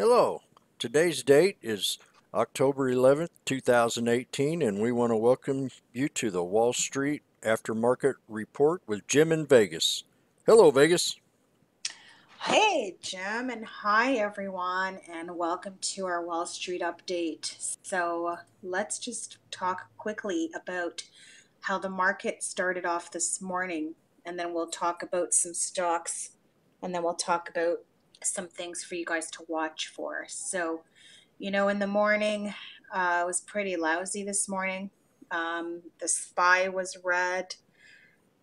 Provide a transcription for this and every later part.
Hello. Today's date is October 11th, 2018, and we want to welcome you to the Wall Street Aftermarket Report with Jim in Vegas. Hello, Vegas. Hey, Jim, and hi, everyone, and welcome to our Wall Street update. So, let's just talk quickly about how the market started off this morning, and then we'll talk about some stocks, and then we'll talk about some things for you guys to watch for. So, in the morning, it was pretty lousy this morning. The SPY was red.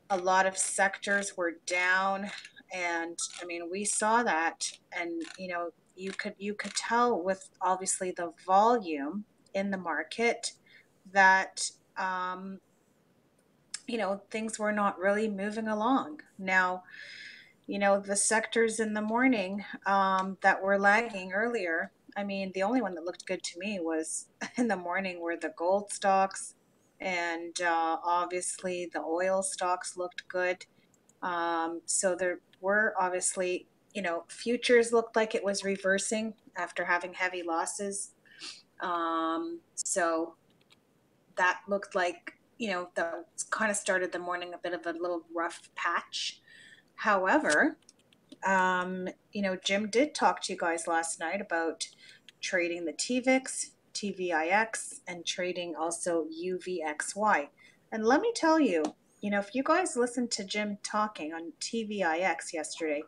A lot of sectors were down, and I mean we saw that, and you could tell with obviously the volume in the market that things were not really moving along. Now, the sectors in the morning that were lagging earlier, I mean, the only one that looked good to me was in the morning were the gold stocks, and obviously the oil stocks looked good. So there were obviously, futures looked like it was reversing after having heavy losses. So that looked like, that kind of started the morning a bit of a little rough patch. However, Jim did talk to you guys last night about trading the TVIX, TVIX, and trading also UVXY. And let me tell you, if you guys listened to Jim talking on TVIX yesterday,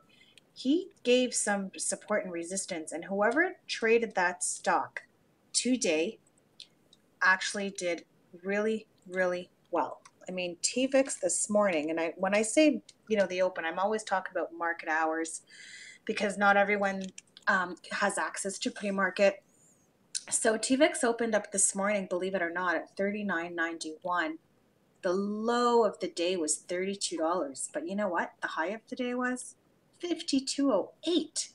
he gave some support and resistance, and whoever traded that stock today actually did really, really well. I mean, TVIX this morning, and when I say, the open, I'm always talking about market hours because not everyone has access to pre-market. So TVIX opened up this morning, believe it or not, at $39.91. The low of the day was $32, but you know what? The high of the day was $52.08.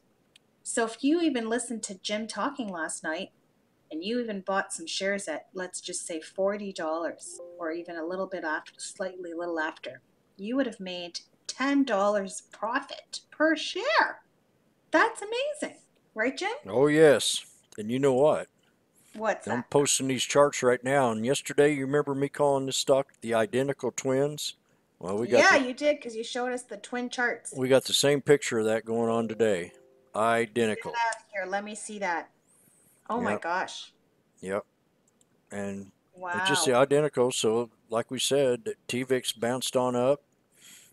So if you even listened to Jim talking last night, and you even bought some shares at, let's just say, $40, or even a little bit after, slightly a little after, you would have made $10 profit per share. That's amazing, right, Jim? Oh, yes. And you know what? What's I'm that? posting these charts right now, and yesterday, you remember me calling this stock the identical twins? Well, Yeah, you did, because you showed us the twin charts. we got the same picture of that going on today. Get Identical. out here. Let me see that. Oh my Yep, gosh. yep. And it's just the Wow. identical. So, like we said, TVIX bounced on up,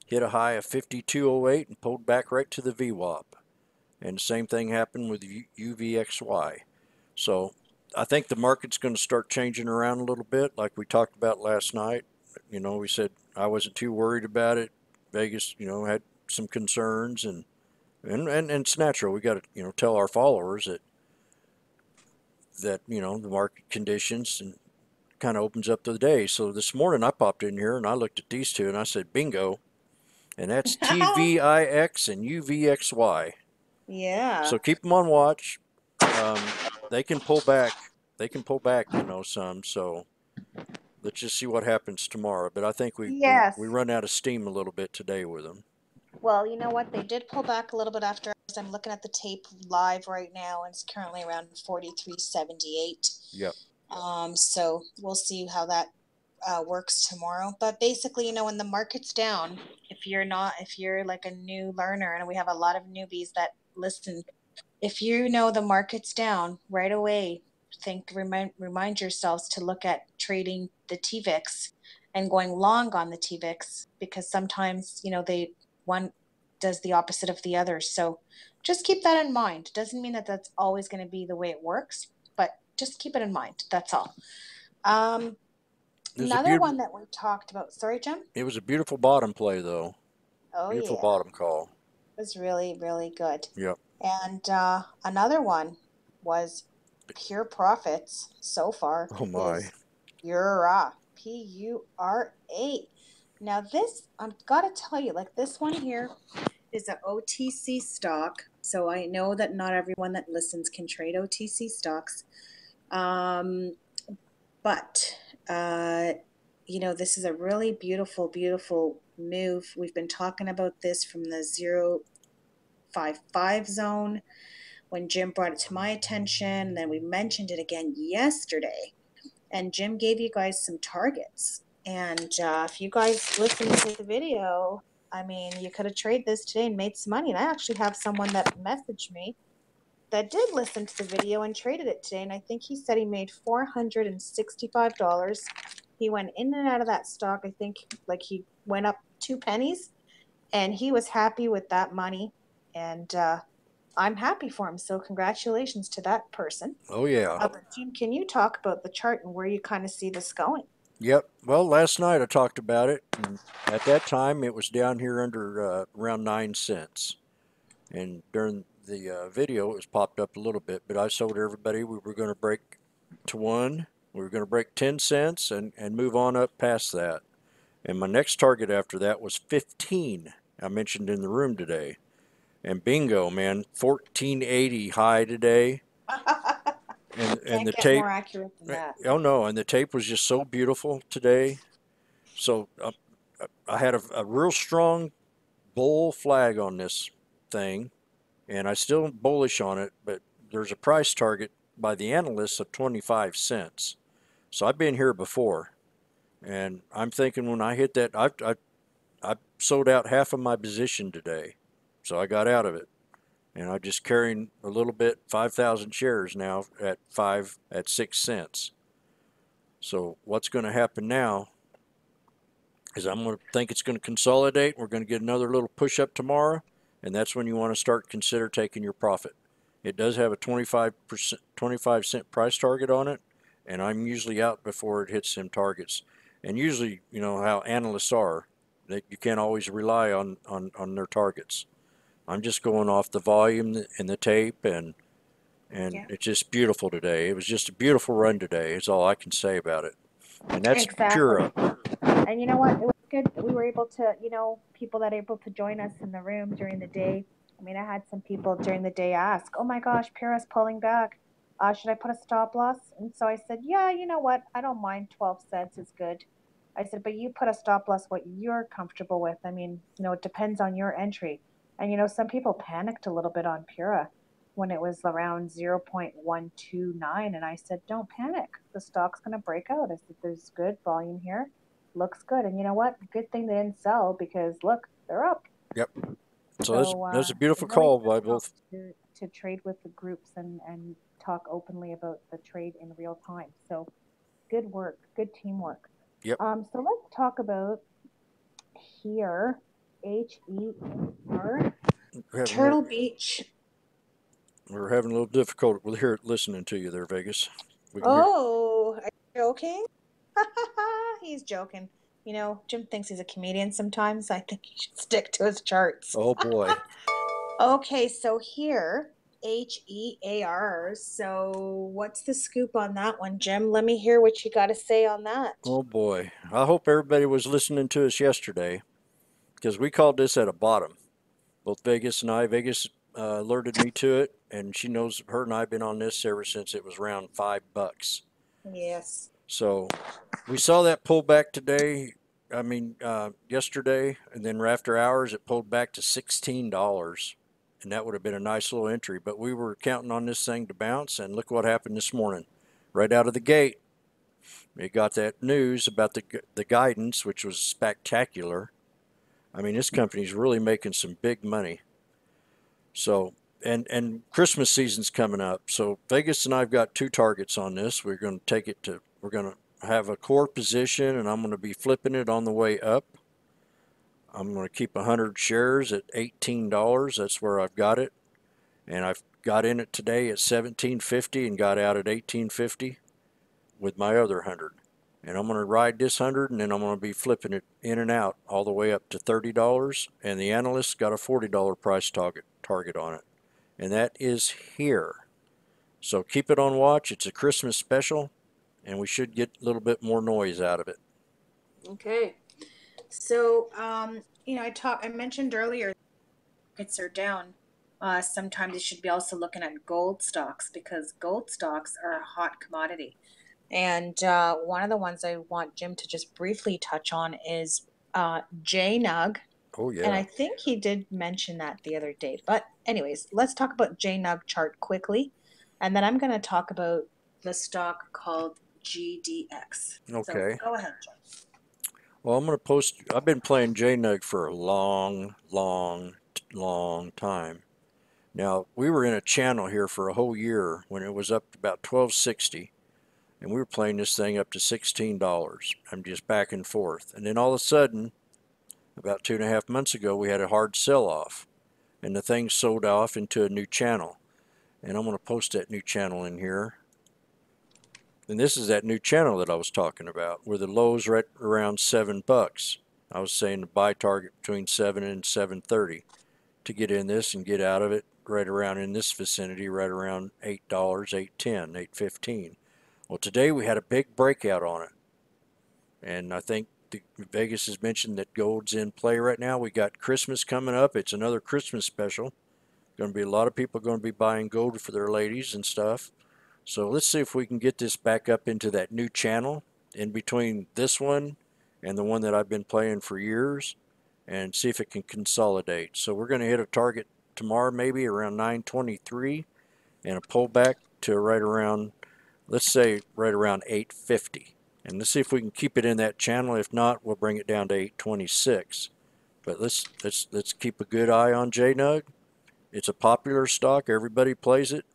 hit a high of 52.08 and pulled back right to the VWAP. And the same thing happened with UVXY. So I think the market's going to start changing around a little bit, like we talked about last night. We said I wasn't too worried about it. Vegas, had some concerns, and it's natural. We got to, tell our followers that the market conditions and kind of opens up the day. So this morning I popped in here and I looked at these two and I said, bingo. And that's TVIX and UVXY. Yeah. So keep them on watch. They can pull back. They can pull back, some. So let's just see what happens tomorrow. But I think we Yes. run out of steam a little bit today with them. Well, you know what? They did pull back a little bit after. I'm looking at the tape live right now, and it's currently around 43.78. Yep. So we'll see how that works tomorrow. But basically, when the market's down, if you're like a new learner, and we have a lot of newbies that listen, if you know the market's down right away, remind yourselves to look at trading the TVIX and going long on the TVIX, because sometimes one does the opposite of the other. So just keep that in mind. Doesn't mean that that's always going to be the way it works, but just keep it in mind. That's all. Um, It was a Another beautiful. one that we talked about. Sorry, Jim. It was a beautiful bottom play, though. Oh Beautiful yeah, bottom call. it was really, really good. Yep. And another one was pure profits so far Oh my. is Pura, Pura. Now this, I've got to tell you, like this one here is an OTC stock. So I know that not everyone that listens can trade OTC stocks. Um, but this is a really beautiful, beautiful move. We've been talking about this from the 0.55 zone. when Jim brought it to my attention, and then we mentioned it again yesterday. And Jim gave you guys some targets. And if you guys listened to the video, I mean, you could have traded this today and made some money. And I actually have someone that messaged me that did listen to the video and traded it today. And I think he said he made $465. He went in and out of that stock. I think like he went up 2 pennies, and he was happy with that money. And I'm happy for him. So congratulations to that person. Oh, yeah. Jim, can you talk about the chart and where you kind of see this going? Yep. Well, last night I talked about it. And at that time, it was down here under around 9 cents. And during the video, it was popped up a little bit. But I told everybody we were going to break to 1. We were going to break 10 cents and move on up past that. And my next target after that was 15. I mentioned in the room today. And bingo, man, 1480 high today. And Can't the get tape, more accurate than that. oh no, and the tape was just so beautiful today. So I had a real strong bull flag on this thing, and I still bullish on it, but there's a price target by the analysts of 25 cents. So I've been here before, and I'm thinking when I hit that, I sold out half of my position today, so I got out of it. And I'm just carrying a little bit, 5,000 shares now at 6 cents. So what's going to happen now is I'm going to think it's going to consolidate. We're going to get another little push up tomorrow, and that's when you want to consider taking your profit. It does have a 25 cent price target on it, and I'm usually out before it hits them targets. And usually, you know how analysts are, you can't always rely on their targets. I'm just going off the volume and the tape, and Yeah. it's just beautiful today. It was just a beautiful run today, is all I can say about it. And that's Pura. And you know what? It was good that we were able to, people that are able to join us in the room during the day. I mean, I had some people during the day ask, oh my gosh, Pura's pulling back. Should I put a stop loss? And so I said, yeah, you know what? I don't mind 12 cents is good. I said, but you put a stop loss what you're comfortable with. I mean, it depends on your entry. And, some people panicked a little bit on Pura when it was around 0.129. And I said, don't panic. The stock's going to break out. I said, there's good volume here. Looks good. And you know what? Good thing they didn't sell because, look, they're up. Yep. So that's a beautiful it really call by both. to trade with the groups and talk openly about the trade in real time. So good work. Good teamwork. Yep. So let's talk about here. HER. Turtle Beach. We're having a little difficulty with here listening to you there, Vegas. Are you joking? He's joking. Jim thinks he's a comedian sometimes. I think he should stick to his charts. Oh, boy. Okay, so here, HEAR. So what's the scoop on that one, Jim? Let me hear what you got to say on that. Oh, boy. I hope everybody was listening to us yesterday, because we called this at a bottom. Both Vegas and I. Vegas alerted me to it, and she knows her and I have been on this ever since it was around $5. Yes. So we saw that pull back today. I mean, yesterday, and then after hours, it pulled back to $16, and that would have been a nice little entry. But we were counting on this thing to bounce, and look what happened this morning. Right out of the gate, it got that news about the guidance, which was spectacular. I mean, this company's really making some big money. So, and Christmas season's coming up. So Vegas and I've got 2 targets on this. We're going to have a core position, and I'm going to be flipping it on the way up. I'm going to keep 100 shares at $18. That's where I've got it. And I've got in it today at $17.50 and got out at $18.50 with my other 100. And I'm going to ride this 100, and then I'm going to be flipping it in and out all the way up to $30. And the analyst got a $40 price target on it. And that is here. So keep it on watch. It's a Christmas special, and we should get a little bit more noise out of it. Okay. So, I mentioned earlier, markets are down. Sometimes you should be also looking at gold stocks because gold stocks are a hot commodity. And one of the ones I want Jim to just briefly touch on is JNUG. Oh, yeah. And I think he did mention that the other day. But anyways, let's talk about JNUG chart quickly, and then I'm going to talk about the stock called GDX. So Okay. go ahead, John. Well, I'm going to post. I've been playing JNUG for a long time. Now, we were in a channel here for a whole year when it was up to about 1260, and we were playing this thing up to $16. I'm just back and forth. And then all of a sudden, about 2.5 months ago, we had a hard sell off, and the thing sold off into a new channel. And I'm going to post that new channel in here. And this is that new channel that I was talking about, where the low's right around $7. I was saying the buy target between 7 and 7.30 to get in this and get out of it right around in this vicinity, right around $8, 8.10, 8.15. Well, today we had a big breakout on it, and I think Vegas has mentioned that gold's in play right now. We got Christmas coming up. It's another Christmas special. Going to be a lot of people going to be buying gold for their ladies and stuff. So let's see if we can get this back up into that new channel in between this one and the one that I've been playing for years, and see if it can consolidate. So we're going to hit a target tomorrow maybe around 923 and a pullback to right around, let's say right around 850. And let's see if we can keep it in that channel. If not, we'll bring it down to 826. But let's keep a good eye on JNUG. It's a popular stock. Everybody plays it.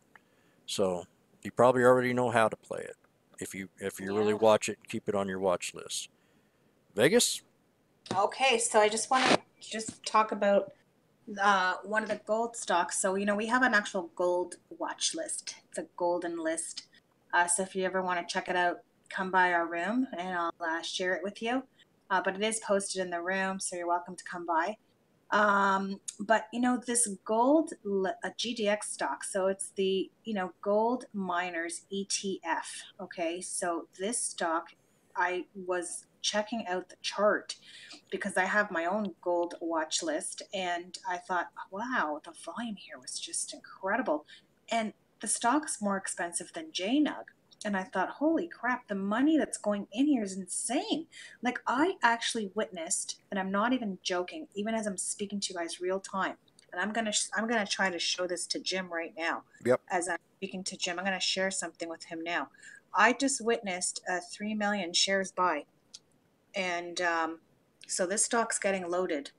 So you probably already know how to play it if you really Yeah. watch it and keep it on your watch list. Vegas? Okay, so I just want to just talk about one of the gold stocks. So, we have an actual gold watch list. It's a golden list. So if you ever want to check it out, come by our room and I'll share it with you. But it is posted in the room, so you're welcome to come by. But this gold, a GDX stock, so it's the, gold miners ETF. Okay, so this stock, I was checking out the chart because I have my own gold watch list, and I thought, wow, the volume here was just incredible. And the stock's more expensive than JNUG. And I thought, holy crap, the money that's going in here is insane. Like, I actually witnessed, and I'm not even joking, even as I'm speaking to you guys real time. And I'm gonna try to show this to Jim right now. Yep. As I'm speaking to Jim, I'm gonna share something with him now. I just witnessed a 3 million shares buy, and so this stock's getting loaded.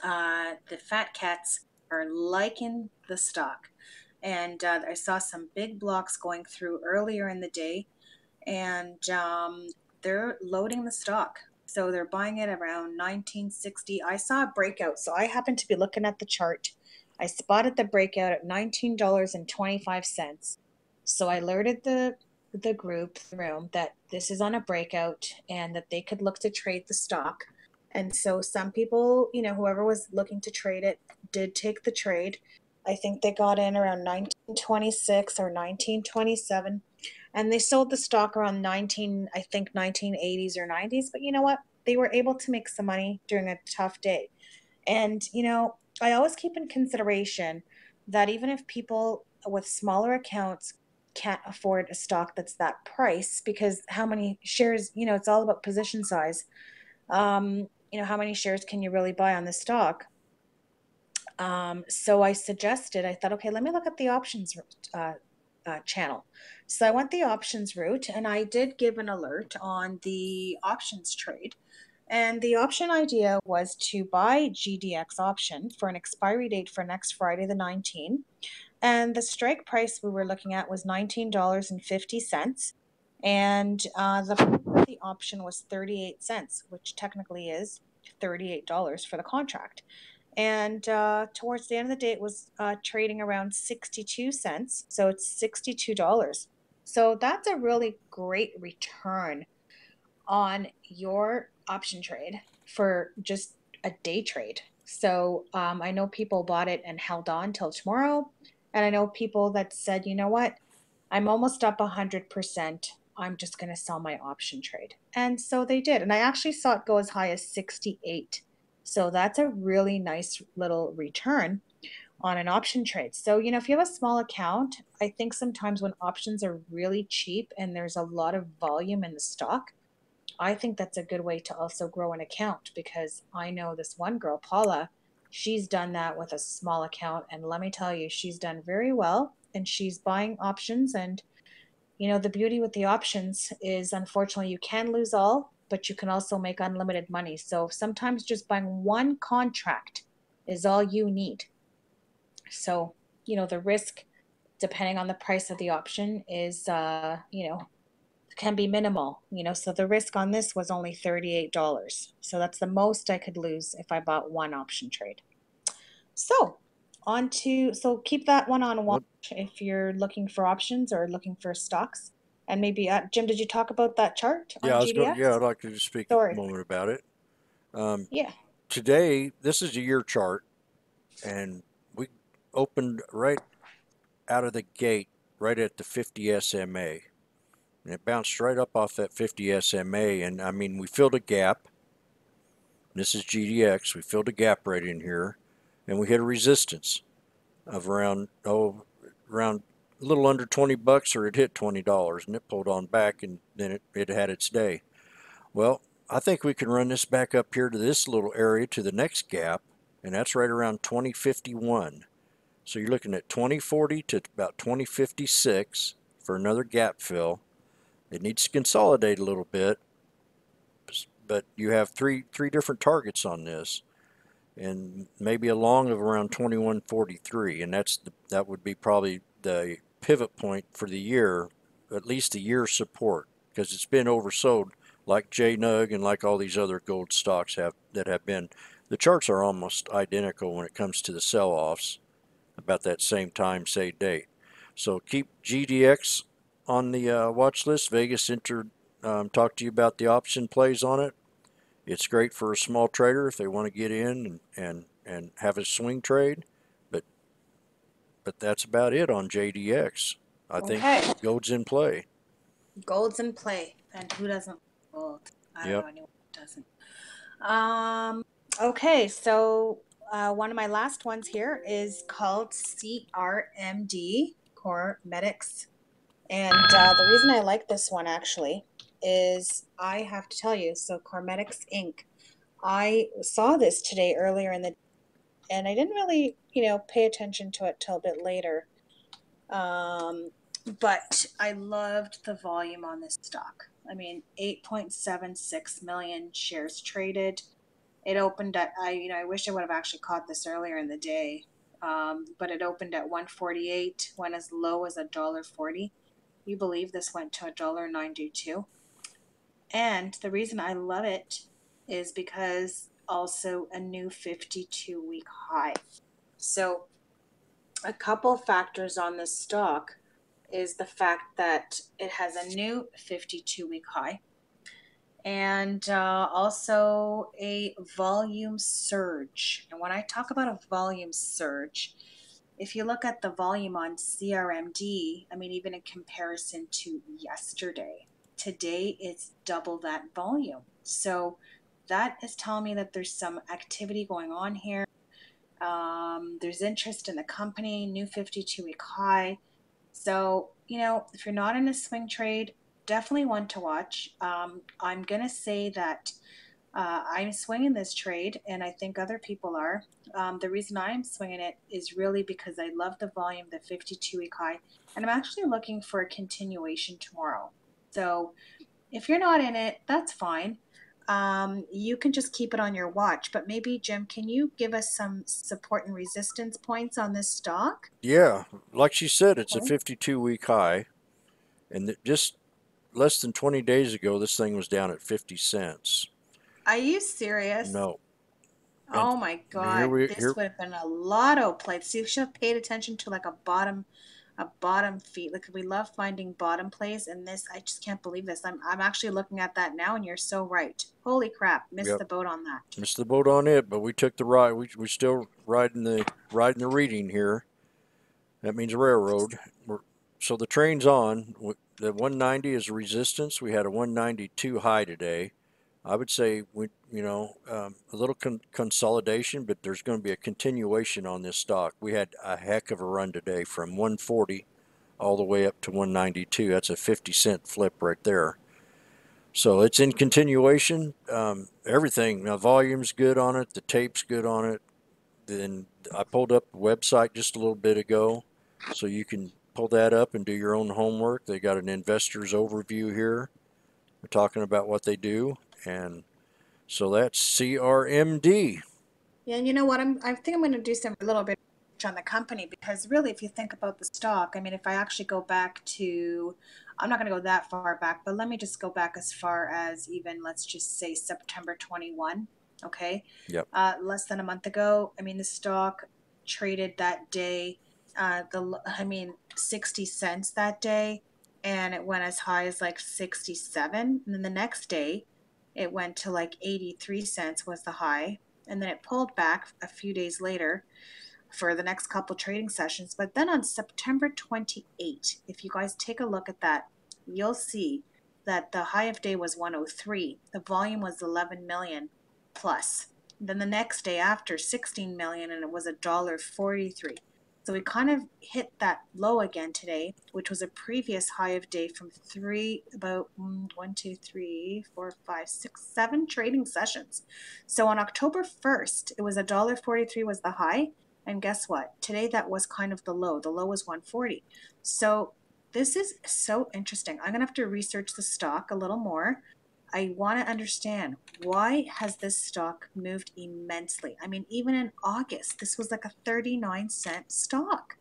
The fat cats are liking the stock, and I saw some big blocks going through earlier in the day, and they're loading the stock. So they're buying it around 1960. I saw a breakout, so I happened to be looking at the chart. I spotted the breakout at $19.25. So I alerted the group, the room, that this is on a breakout and that they could look to trade the stock. And so some people, whoever was looking to trade it, did take the trade. I think they got in around 1926 or 1927, and they sold the stock around 1980s or 90s. But you know what? They were able to make some money during a tough day. And I always keep in consideration that even if people with smaller accounts can't afford a stock that's that price, because how many shares, it's all about position size. How many shares can you really buy on the stock? So I thought, okay, let me look at the options channel. So I went the options route, and I did give an alert on the options trade. And the option idea was to buy GDX option for an expiry date for next Friday the 19th. And the strike price we were looking at was $19.50. And the price of the option was 38 cents, which technically is $38 for the contract. And towards the end of the day, it was trading around 62 cents. So it's $62. So that's a really great return on your option trade for just a day trade. So I know people bought it and held on till tomorrow. And I know people that said, you know what, I'm almost up 100%. I'm just going to sell my option trade. And so they did. And I actually saw it go as high as 68. So that's a really nice little return on an option trade. So, if you have a small account, I think sometimes when options are really cheap and there's a lot of volume in the stock, I think that's a good way to also grow an account, because I know this one girl, Paula, She's done that with a small account, and let me tell you, she's done very well, and she's buying options. And the beauty with the options is, unfortunately, you can lose all, but you can also make unlimited money. So sometimes just buying one contract is all you need. So, the risk, depending on the price of the option, is, can be minimal. So the risk on this was only $38. So that's the most I could lose if I bought one option trade. So so keep that one on watch What? if you're looking for options or looking for stocks. And maybe, Jim, did you talk about that chart Yeah, on I was going. Yeah, GDX? I'd like to just speak a Sorry. moment about it. Um, Yeah. Today, this is a year chart, and we opened right out of the gate, right at the 50 SMA, and it bounced right up off that 50 SMA. And I mean, we filled a gap. This is GDX. We filled a gap right in here, and we hit a resistance of around a little under $20, or it hit $20, and it pulled on back, and then it had its day. Well, I think we can run this back up here to this little area to the next gap, and that's right around 2051. So you're looking at 2040 to about 2056 for another gap fill. It needs to consolidate a little bit, but you have three different targets on this, and maybe a long of around 2143, and that would be probably the pivot point for the year, at least the year support, because it's been oversold like JNUG and like all these other gold stocks have been. The charts are almost identical when it comes to the sell-offs about that same time, same date. So keep GDX on the watch list. Vegas talked to you about the option plays on it. It's great for a small trader if they want to get in and have a swing trade, but that's about it on JDX. I think Okay. gold's in play. Gold's in play. And who doesn't gold? I don't Yep. know anyone who doesn't. Okay, so one of my last ones here is called CRMD, Core Medics. And the reason I like this one actually is I have to tell you, so Cormedics Inc. I saw this today earlier in the, and I didn't really, pay attention to it till a bit later. But I loved the volume on this stock. I mean, 8.76 million shares traded. It opened at, I wish I would have actually caught this earlier in the day. But it opened at 148, went as low as $1.40. You believe this went to $1.92. And the reason I love it is because also a new 52-week high. So a couple factors on this stock is the fact that it has a new 52-week high and also a volume surge. And when I talk about a volume surge, if you look at the volume on CRMD, I mean, even in comparison to yesterday, today it's double that volume. So that is telling me that there's some activity going on here. There's interest in the company, new 52-week high. So, if you're not in a swing trade, definitely one to watch. I'm going to say that I'm swinging this trade, and I think other people are. The reason I'm swinging it is really because I love the volume, the 52-week high, and I'm actually looking for a continuation tomorrow. So if you're not in it, that's fine. You can just keep it on your watch. But maybe, Jim, can you give us some support and resistance points on this stock? Yeah, like she said, it's a Okay. 52-week high, and just less than 20 days ago, this thing was down at 50 cents. Are you serious? No, and Oh my here God, we this here. would have been a lotto play. So you should have paid attention to like a bottom feed. Like we love finding bottom plays, and this I just can't believe this. I'm actually looking at that now, and you're so right. Holy crap, missed Yep, the boat on that. missed the boat on it, but we took the ride. We still riding the reading here. That means railroad. So the train's on. The 190 is a resistance. We had a 192 high today. I would say a little consolidation, but there's going to be a continuation on this stock. We had a heck of a run today from 140 all the way up to 192. That's a 50-cent flip right there. So it's in continuation. Everything, volume's good on it. The tape's good on it. then I pulled up the website just a little bit ago, so you can pull that up and do your own homework. They got an investor's overview here. We're talking about what they do, and so that's CRMD. Yeah, and you know what? I think I'm going to do some a little bit of research on the company because really, if you think about the stock, I mean, if I actually go back to, I'm not going to go that far back, but let me just go back as far as even, let's just say September 21. Okay, Yep. less than a month ago. I mean, the stock traded that day, I mean, 60 cents that day, and it went as high as like 67, and then the next day, it went to like 83 cents was the high, and then it pulled back a few days later for the next couple trading sessions. But then on September 28th, if you guys take a look at that, you'll see that the high of day was 103. The volume was 11 million plus. Then the next day after, 16 million, and it was $1.43. So we kind of hit that low again today, which was a previous high of day from about 7 trading sessions. So on October 1st, it was $1.43 was the high. And guess what? Today that was kind of the low. The low was 140. So this is so interesting. I'm going to have to research the stock a little more. I want to understand, why has this stock moved immensely? I mean, even in August, this was like a 39-cent stock.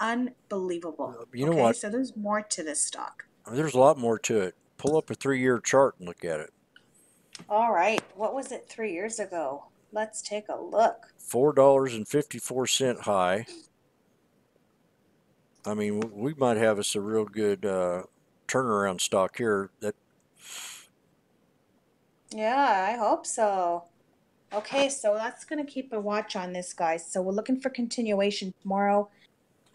Unbelievable. You know Okay, what? so there's more to this stock. There's a lot more to it. Pull up a 3-year chart and look at it. All right, what was it 3 years ago? Let's take a look. $4.54 high. I mean, we might have us a real good turnaround stock here. That Yeah, I hope so. Okay, so that's going to keep a watch on this, guys. So we're looking for continuation tomorrow.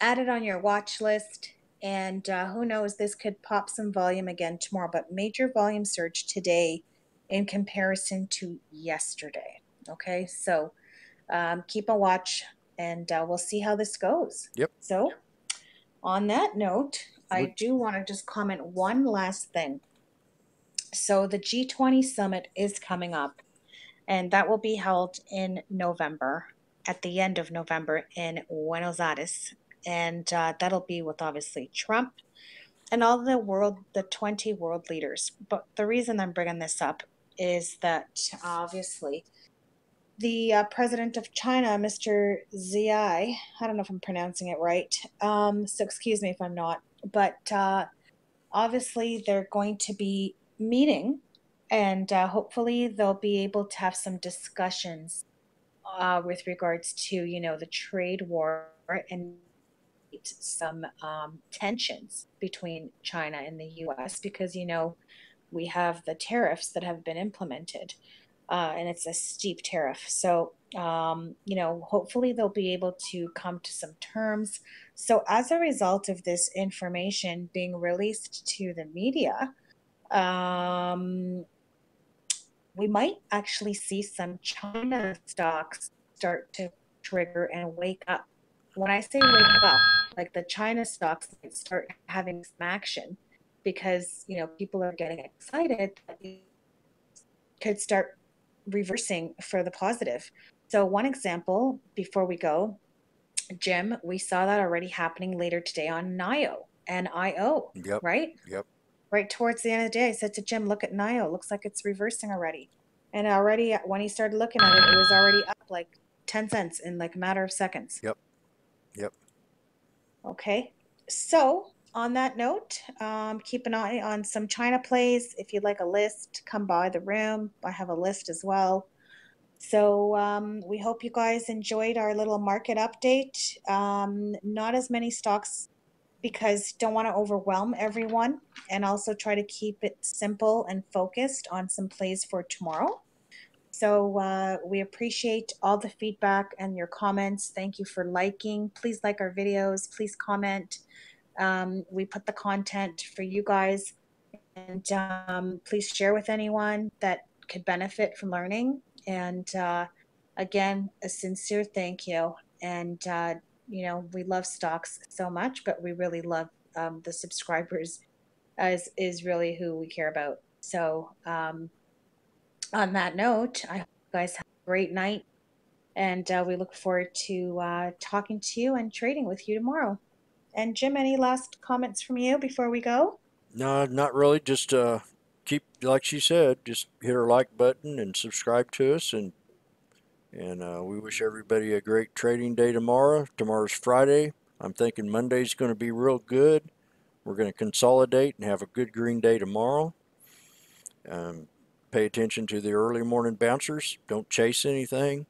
Add it on your watch list. And who knows, this could pop some volume again tomorrow. But major volume surge today in comparison to yesterday. Okay, so keep a watch and we'll see how this goes. Yep. So on that note, I Would do want to just comment one last thing. So the G20 summit is coming up, and that will be held in November, at the end of November in Buenos Aires. And that'll be with obviously Trump and all the 20 world leaders. But the reason I'm bringing this up is that obviously the president of China, Mr. Xi, I don't know if I'm pronouncing it right, so excuse me if I'm not, but obviously they're going to be meeting, and hopefully they'll be able to have some discussions with regards to, the trade war and some tensions between China and the US because, we have the tariffs that have been implemented, and it's a steep tariff. So, hopefully they'll be able to come to some terms. So, as a result of this information being released to the media, um, we might actually see some China stocks start to trigger and wake up. When I say wake up, like the China stocks might start having some action because, people are getting excited that it could start reversing for the positive. So one example before we go, Jim, we saw that already happening later today on NIO, NIO, Yep. right? Yep. Right towards the end of the day, I said to Jim, look at NIO. Looks like it's reversing already. And already, when he started looking at it, it was already up like 10 cents in like a matter of seconds. Yep. Yep. Okay. So, on that note, keep an eye on some China plays. If you'd like a list, come by the room. I have a list as well. So, we hope you guys enjoyed our little market update. Not as many stocks because don't want to overwhelm everyone, and also try to keep it simple and focused on some plays for tomorrow. So we appreciate all the feedback and your comments. Thank you for liking. Please like our videos. Please comment. We put the content for you guys, and please share with anyone that could benefit from learning. And again, a sincere thank you. And we love stocks so much, but we really love the subscribers, as is really who we care about. So on that note, I hope you guys have a great night. And we look forward to talking to you and trading with you tomorrow. And Jim, any last comments from you before we go? No, not really. Just keep, like she said, just hit her like button and subscribe to us. And we wish everybody a great trading day tomorrow. Tomorrow's Friday. I'm thinking Monday's going to be real good. We're going to consolidate and have a good green day tomorrow. Pay attention to the early morning bouncers. Don't chase anything.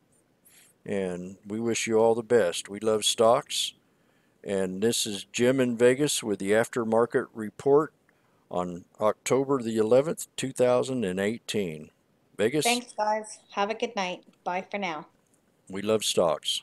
And we wish you all the best. We love stocks. And this is Jim in Vegas with the aftermarket report on October the 11th, 2018. Vegas, Thanks, guys. Have a good night. Bye for now. we love stocks.